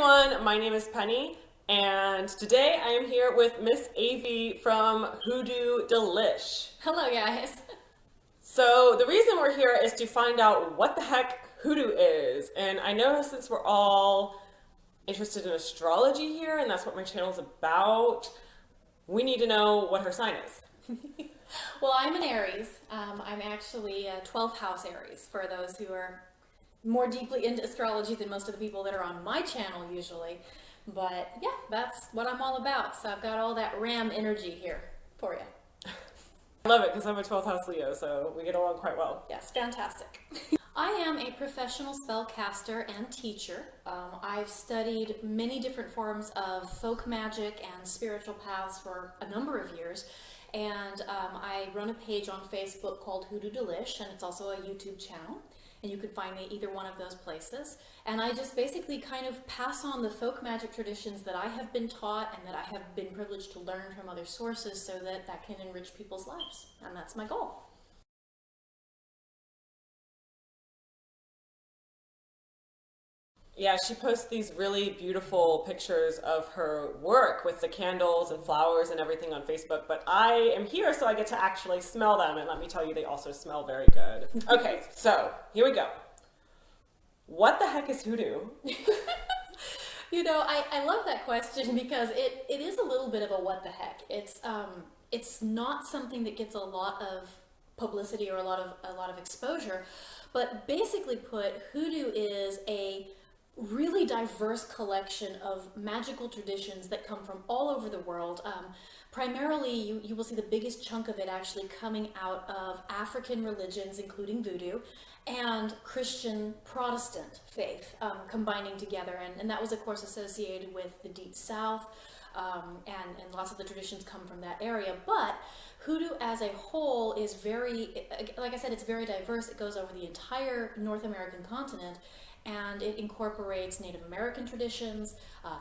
everyone, my name is Penny, and today I am here with Miss Avi from Hoodoo Delish. Hello, guys. So the reason we're here is to find out what the heck hoodoo is, and I know since we're all interested in astrology here, and that's what my channel's about, we need to know what her sign is. Well, I'm an Aries. I'm actually a 12th house Aries for those who are more deeply into astrology than most of the people that are on my channel usually. But yeah, that's what I'm all about. So I've got all that Ram energy here for you. I love it because I'm a 12th house Leo, so we get along quite well. Yes, fantastic. I am a professional spellcaster and teacher. I've studied many different forms of folk magic and spiritual paths for a number of years. And I run a page on Facebook called Hoodoo Delish, and it's also a YouTube channel. And you can find me either one of those places. And I just basically kind of pass on the folk magic traditions that I have been taught and that I have been privileged to learn from other sources so that that can enrich people's lives. And that's my goal. Yeah, she posts these really beautiful pictures of her work with the candles and flowers and everything on Facebook, but I am here so I get to actually smell them, and let me tell you, they also smell very good. Okay, so here we go. What the heck is hoodoo? You know, I love that question because it is a little bit of a what the heck. It's not something that gets a lot of publicity or a lot of exposure, but basically put, hoodoo is a really diverse collection of magical traditions that come from all over the world. Primarily, you will see the biggest chunk of it actually coming out of African religions, including voodoo, and Christian Protestant faith combining together. And that was, of course, associated with the Deep South, and lots of the traditions come from that area. But hoodoo as a whole is very, like I said, it's very diverse. It goes over the entire North American continent, and it incorporates Native American traditions,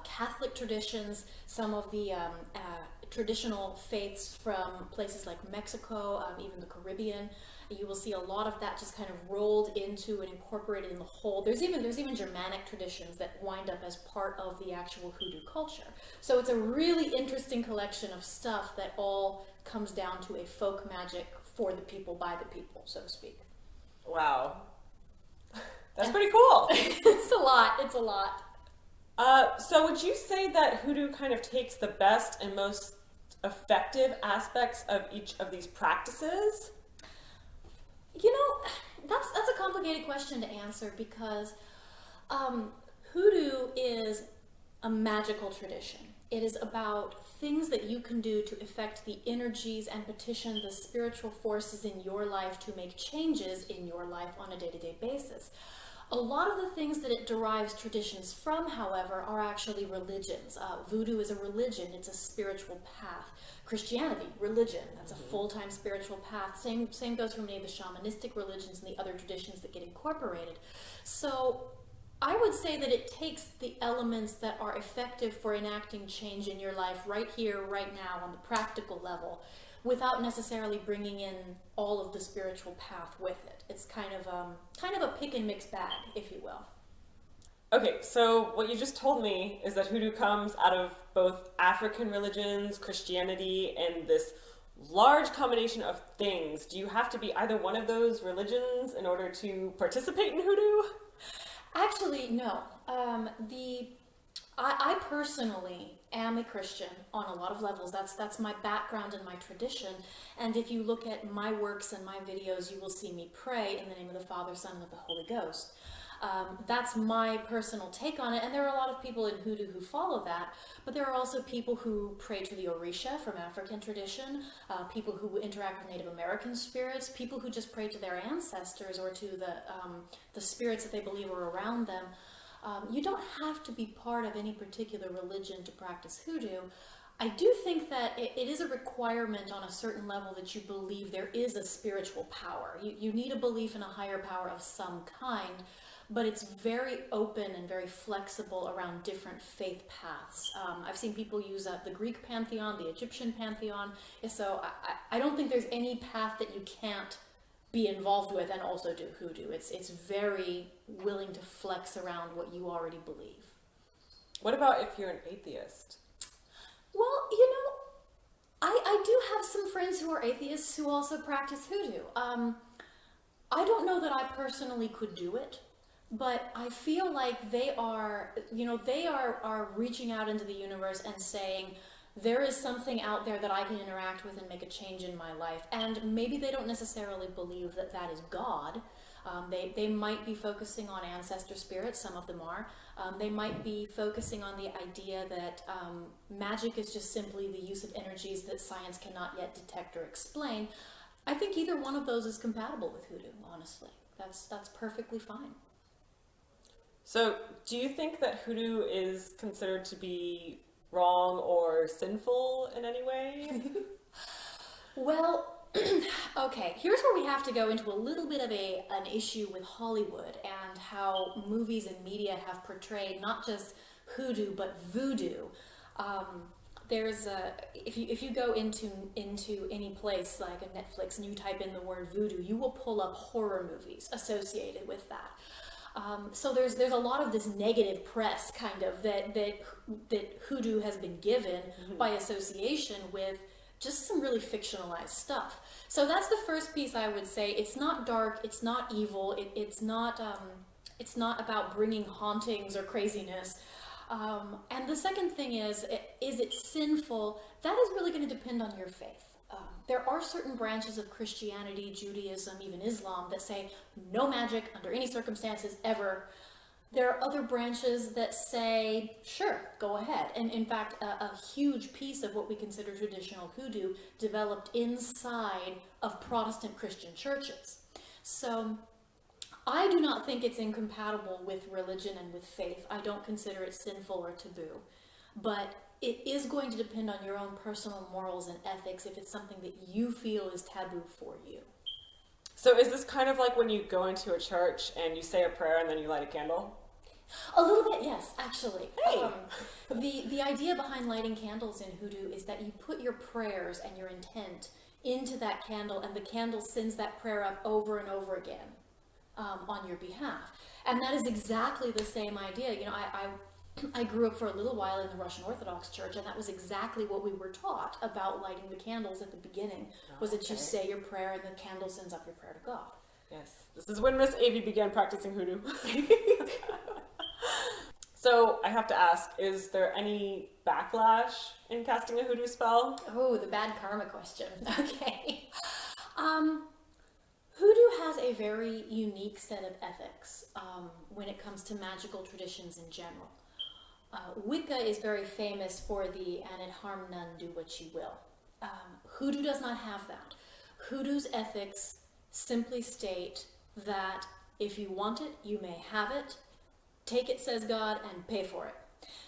Catholic traditions, some of the traditional faiths from places like Mexico, even the Caribbean. You will see a lot of that just kind of rolled into and incorporated in the whole. There's even Germanic traditions that wind up as part of the actual hoodoo culture. So it's a really interesting collection of stuff that all comes down to a folk magic for the people, by the people, so to speak. Wow. That's pretty cool. It's a lot. It's a lot. So would you say that hoodoo kind of takes the best and most effective aspects of each of these practices? You know, that's a complicated question to answer because hoodoo is a magical tradition. It is about things that you can do to affect the energies and petition the spiritual forces in your life to make changes in your life on a day-to-day basis. A lot of the things that it derives traditions from, however, are actually religions. Voodoo is a religion. It's a spiritual path. Christianity, religion, that's a full-time spiritual path. Same goes for many of the shamanistic religions and the other traditions that get incorporated. So I would say that it takes the elements that are effective for enacting change in your life right here, right now, on the practical level, without necessarily bringing in all of the spiritual path with it. It's kind of a pick and mix bag, if you will. Okay, so what you just told me is that hoodoo comes out of both African religions, Christianity, and this large combination of things. Do you have to be either one of those religions in order to participate in hoodoo? Actually, no. I personally am a Christian on a lot of levels. That's my background and my tradition. And if you look at my works and my videos, you will see me pray in the name of the Father, Son, and of the Holy Ghost. That's my personal take on it, and there are a lot of people in hoodoo who follow that, but there are also people who pray to the Orisha from African tradition, people who interact with Native American spirits, people who just pray to their ancestors or to the spirits that they believe are around them. You don't have to be part of any particular religion to practice hoodoo. I do think that it is a requirement on a certain level that you believe there is a spiritual power. You need a belief in a higher power of some kind, but it's very open and very flexible around different faith paths. I've seen people use the Greek pantheon, the Egyptian pantheon, so I don't think there's any path that you can't be involved with and also do hoodoo. It's very willing to flex around what you already believe. What about if you're an atheist? Well, you know, I do have some friends who are atheists who also practice hoodoo. I don't know that I personally could do it, but I feel like they are, are reaching out into the universe and saying, there is something out there that I can interact with and make a change in my life. And maybe they don't necessarily believe that that is God. They might be focusing on ancestor spirits, some of them are. They might be focusing on the idea that magic is just simply the use of energies that science cannot yet detect or explain. I think either one of those is compatible with hoodoo, honestly. That's perfectly fine. So, do you think that hoodoo is considered to be wrong or sinful in any way? Well, okay, here's where we have to go into a little bit of an issue with Hollywood and how movies and media have portrayed not just hoodoo but voodoo. If you go into any place like a Netflix and you type in the word voodoo, you will pull up horror movies associated with that. So there's a lot of this negative press kind of that hoodoo has been given by association with just some really fictionalized stuff. So that's the first piece I would say. It's not dark, it's not evil, it's not about bringing hauntings or craziness. And the second thing is it sinful? That is really going to depend on your faith. There are certain branches of Christianity, Judaism, even Islam that say no magic under any circumstances ever. There are other branches that say, sure, go ahead. And in fact, a huge piece of what we consider traditional hoodoo developed inside of Protestant Christian churches. So I do not think it's incompatible with religion and with faith. I don't consider it sinful or taboo. But it is going to depend on your own personal morals and ethics if it's something that you feel is taboo for you. So is this kind of like when you go into a church and you say a prayer and then you light a candle? A little bit, yes, actually. Hey. The idea behind lighting candles in hoodoo is that you put your prayers and your intent into that candle, and the candle sends that prayer up over and over again on your behalf. And that is exactly the same idea. You know, I grew up for a little while in the Russian Orthodox Church, and that was exactly what we were taught about lighting the candles at the beginning, was that you say your prayer and the candle sends up your prayer to God. Yes. This is when Miss Avie began practicing hoodoo. So I have to ask, is there any backlash in casting a hoodoo spell? Oh, the bad karma question. Okay. Hoodoo has a very unique set of ethics when it comes to magical traditions in general. Wicca is very famous for the "and it harm none, do what you will." Hoodoo does not have that. Hoodoo's ethics simply state that if you want it, you may have it. Take it, says God, and pay for it.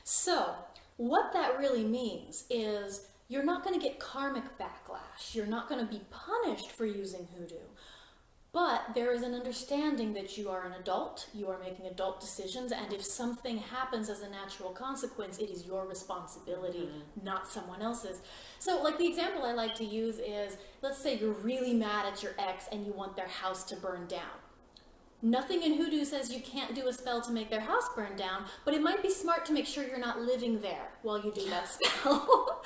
So, what that really means is you're not going to get karmic backlash. You're not going to be punished for using hoodoo. But there is an understanding that you are an adult, you are making adult decisions, and if something happens as a natural consequence, it is your responsibility, not someone else's. So, like the example I like to use is, let's say you're really mad at your ex and you want their house to burn down. Nothing in hoodoo says you can't do a spell to make their house burn down, but it might be smart to make sure you're not living there while you do that spell.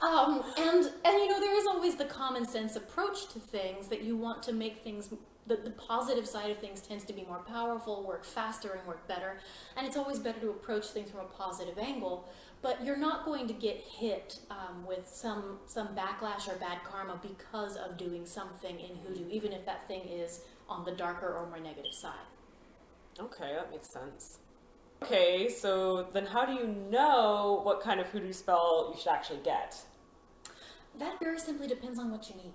And you know, there is always the common sense approach to things that you want to make things, the positive side of things tends to be more powerful, work faster, and work better. And it's always better to approach things from a positive angle. But you're not going to get hit with some backlash or bad karma because of doing something in hoodoo, even if that thing is on the darker or more negative side. Okay, that makes sense. Okay, so then how do you know what kind of hoodoo spell you should actually get? That very simply depends on what you need.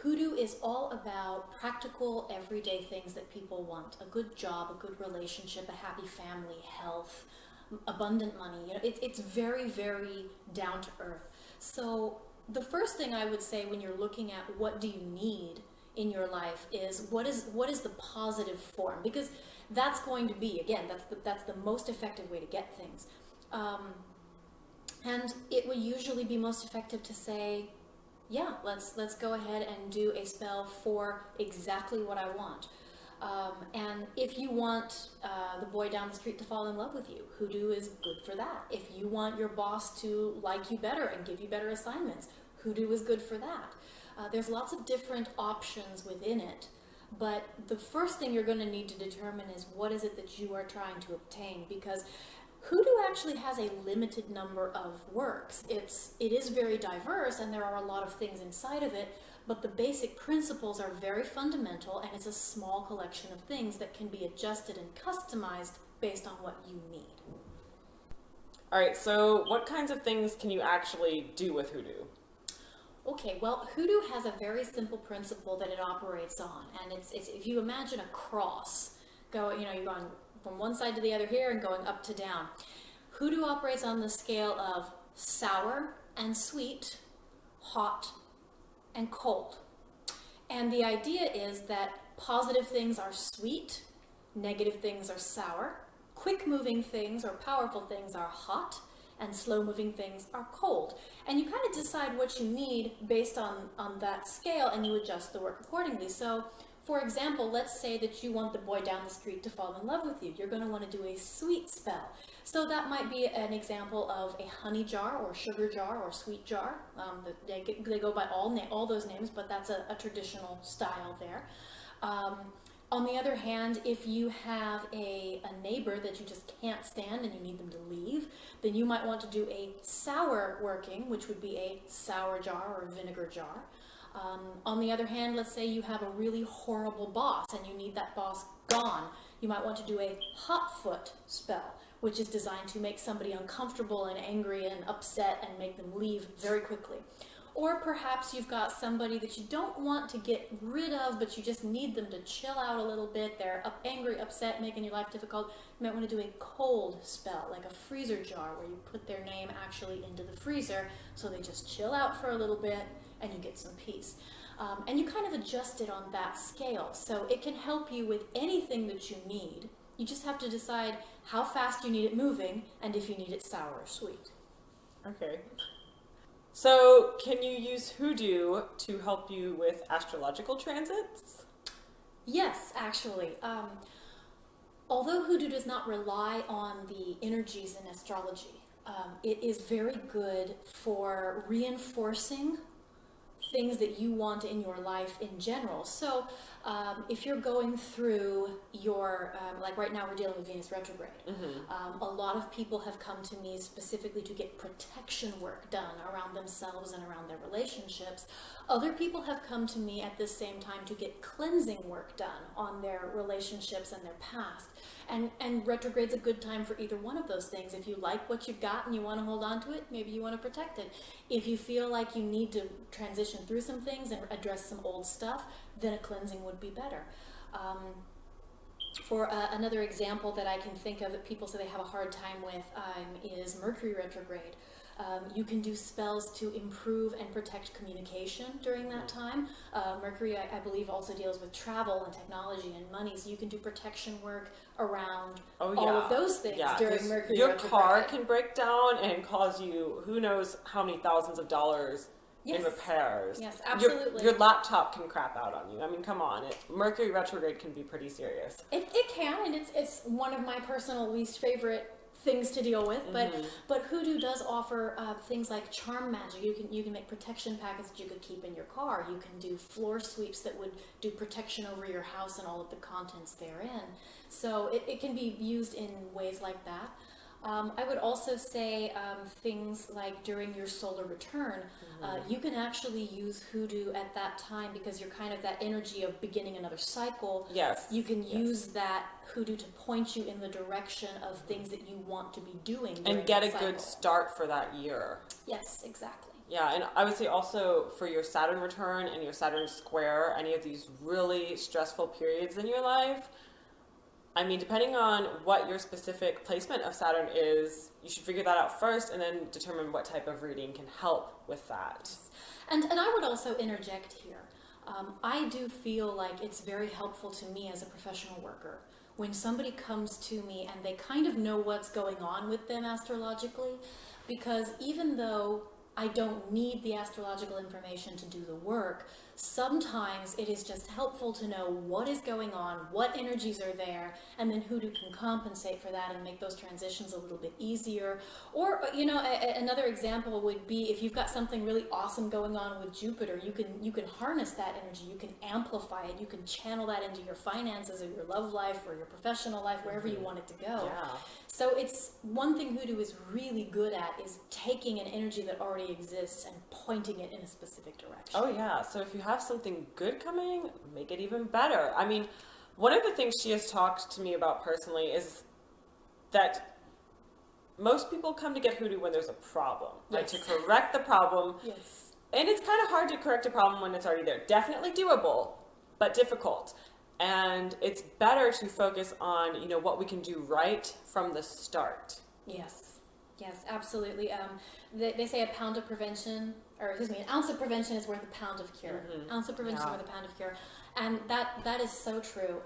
Hoodoo is all about practical, everyday things that people want. A good job, a good relationship, a happy family, health, abundant money. You know, it's very, very down to earth. So the first thing I would say when you're looking at what do you need in your life is what is the positive form, because that's going to be, again, that's the most effective way to get things. And it would usually be most effective to say, yeah, let's go ahead and do a spell for exactly what I want. And if you want the boy down the street to fall in love with you, Hoodoo is good for that. If you want your boss to like you better and give you better assignments, Hoodoo is good for that. There's lots of different options within it, but the first thing you're going to need to determine is what is it that you are trying to obtain, because Hoodoo actually has a limited number of works. It is very diverse, and there are a lot of things inside of it, but the basic principles are very fundamental, and it's a small collection of things that can be adjusted and customized based on what you need. All right, so what kinds of things can you actually do with Hoodoo? Okay, well, Hoodoo has a very simple principle that it operates on, and it's if you imagine a cross, you're going from one side to the other here and going up to down. Hoodoo operates on the scale of sour and sweet, hot and cold. And the idea is that positive things are sweet, negative things are sour, quick-moving things or powerful things are hot, and slow-moving things are cold. And you kind of decide what you need based on that scale, and you adjust the work accordingly. So, for example, let's say that you want the boy down the street to fall in love with you. You're going to want to do a sweet spell. So that might be an example of a honey jar or sugar jar or sweet jar. They go by all those names, but that's a traditional style there. On the other hand, if you have a neighbor that you just can't stand and you need them to leave, then you might want to do a sour working, which would be a sour jar or a vinegar jar. On the other hand, let's say you have a really horrible boss and you need that boss gone. You might want to do a hot foot spell, which is designed to make somebody uncomfortable and angry and upset and make them leave very quickly. Or perhaps you've got somebody that you don't want to get rid of, but you just need them to chill out a little bit. They're angry, upset, making your life difficult. You might want to do a cold spell, like a freezer jar, where you put their name actually into the freezer, so they just chill out for a little bit and you get some peace. And you kind of adjust it on that scale. So it can help you with anything that you need. You just have to decide how fast you need it moving and if you need it sour or sweet. Okay. So, can you use Hoodoo to help you with astrological transits? Yes, actually. Although Hoodoo does not rely on the energies in astrology, it is very good for reinforcing things that you want in your life in general. So if you're going through your, like right now we're dealing with Venus retrograde, a lot of people have come to me specifically to get protection work done around themselves and around their relationships. Other people have come to me at the same time to get cleansing work done on their relationships and their past. And retrograde's a good time for either one of those things. If you like what you've got and you want to hold on to it, maybe you want to protect it. If you feel like you need to transition through some things and address some old stuff, then a cleansing would be better. For another example that I can think of that people say they have a hard time with is Mercury retrograde. You can do spells to improve and protect communication during that time. Mercury, I believe, also deals with travel and technology and money, so you can do protection work around all of those things during Mercury your retrograde. car can break down and cause you who knows how many thousands of dollars in repairs. Yes, absolutely. Your laptop can crap out on you. I mean, come on. Mercury retrograde can be pretty serious. It can, and it's one of my personal least favorite things to deal with, but Hoodoo does offer things like charm magic. You can make protection packets that you could keep in your car. You can do floor sweeps that would do protection over your house and all of the contents therein. So it can be used in ways like that. I would also say things like during your solar return, you can actually use Hoodoo at that time because you're kind of that energy of beginning another cycle. Yes. You can use that Hoodoo to point you in the direction of things that you want to be doing. And get a good start for that year. Yes, exactly. Yeah, and I would say also for your Saturn return and your Saturn square, any of these really stressful periods in your life, I mean, depending on what your specific placement of Saturn is, you should figure that out first and then determine what type of reading can help with that. And I would also interject here. I do feel like it's very helpful to me as a professional worker when somebody comes to me and they kind of know what's going on with them astrologically, because even though I don't need the astrological information to do the work, sometimes it is just helpful to know what is going on, what energies are there, and then Hoodoo can compensate for that and make those transitions a little bit easier. Or, another example would be if you've got something really awesome going on with Jupiter, you can harness that energy, you can amplify it, you can channel that into your finances or your love life or your professional life, wherever you want it to go. Yeah. So it's one thing Hoodoo is really good at is taking an energy that already exists and pointing it in a specific direction. Oh yeah, so if you have something good coming, make it even better. I mean, one of the things she has talked to me about personally is that most people come to get Hoodoo when there's a problem, right? Yes. To correct the problem. Yes. And it's kind of hard to correct a problem when it's already there. Definitely doable, but difficult. And it's better to focus on, what we can do right from the start. Yes. Yes, absolutely. They say an ounce of prevention is worth a pound of cure. Mm-hmm. Ounce of prevention is worth a pound of cure. And that is so true.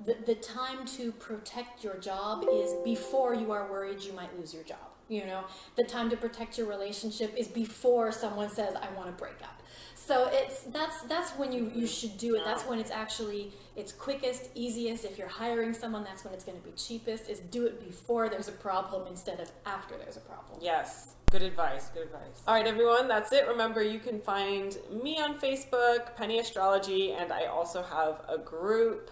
The time to protect your job is before you are worried you might lose your job. The time to protect your relationship is before someone says, I want to break up. So that's when you should do it. That's when it's quickest, easiest. If you're hiring someone, that's when it's going to be cheapest, is do it before there's a problem instead of after there's a problem. Yes. Good advice. Good advice. All right, everyone, that's it. Remember, you can find me on Facebook, Penny Astrology, and I also have a group.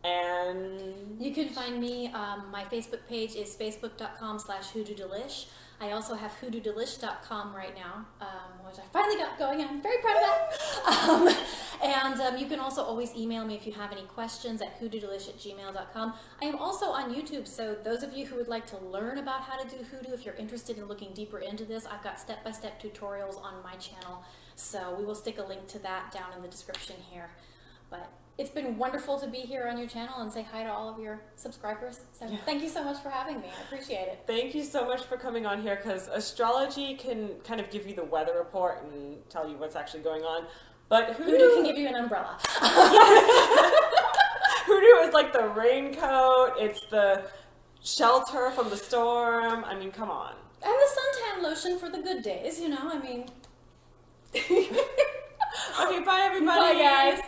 And you can find me, my Facebook page is facebook.com/Hoodoo Delish. I also have hoodoodelish.com right now, which I finally got going. I'm very proud of that. And you can also always email me if you have any questions at hoodoodelish@gmail.com. I am also on YouTube, so those of you who would like to learn about how to do Hoodoo, if you're interested in looking deeper into this, I've got step-by-step tutorials on my channel. So we will stick a link to that down in the description here. But it's been wonderful to be here on your channel and say hi to all of your subscribers. So Thank you so much for having me. I appreciate it. Thank you so much for coming on here, because astrology can kind of give you the weather report and tell you what's actually going on. But Hoodoo can give you an umbrella. Hoodoo is like the raincoat. It's the shelter from the storm. I mean, come on. And the suntan lotion for the good days, Okay, bye everybody. Bye guys.